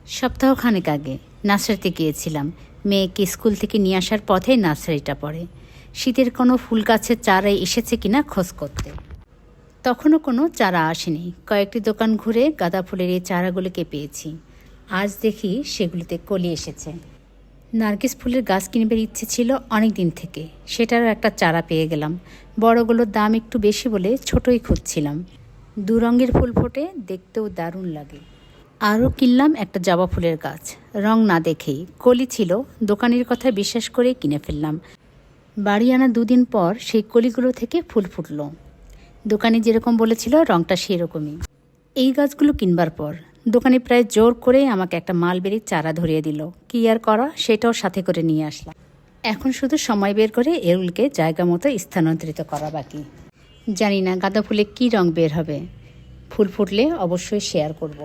সপ্তাহখানেক আগে নার্সারিতে গিয়েছিলাম। মেয়েকে স্কুল থেকে নিয়ে আসার পথেই নার্সারিটা পড়ে। শীতের কোনো ফুল গাছের চারাই এসেছে কিনা খোঁজ করতে। তখনও কোনো চারা আসেনি। কয়েকটি দোকান ঘুরে গাঁদা ফুলের এই চারাগুলোকে পেয়েছি। আজ দেখি সেগুলিতে কলি এসেছে। নার্গিস ফুলের গাছ কিনবার ইচ্ছে ছিল অনেক দিন থেকে, সেটারও একটা চারা পেয়ে গেলাম। বড়গুলোর দাম একটু বেশি বলে ছোটই খুঁজছিলাম। দু রঙের ফুল ফোটে, দেখতেও দারুণ লাগে। আরও কিনলাম একটা জবা ফুলের গাছ। রং না দেখেই কলি ছিল, দোকানের কথা বিশ্বাস করে কিনে ফেললাম। বাড়ি আনা 2 দিন পর সেই কলিগুলো থেকে ফুল ফুটল। দোকানি যেরকম বলেছিল রংটা সেরকমই। এই গাছগুলো কিনবার পর দোকানি প্রায় জোর করে আমাকে একটা মালবেরির চারা ধরিয়ে দিল। কি আর করা, সেটাও সাথে করে নিয়ে আসলাম। এখন শুধু সময় বের করে এগুলোকে জায়গা মতো স্থানান্তরিত করা বাকি। জানি না গাঁদা ফুলে কী রং বের হবে। ফুল ফুটলে অবশ্যই শেয়ার করব।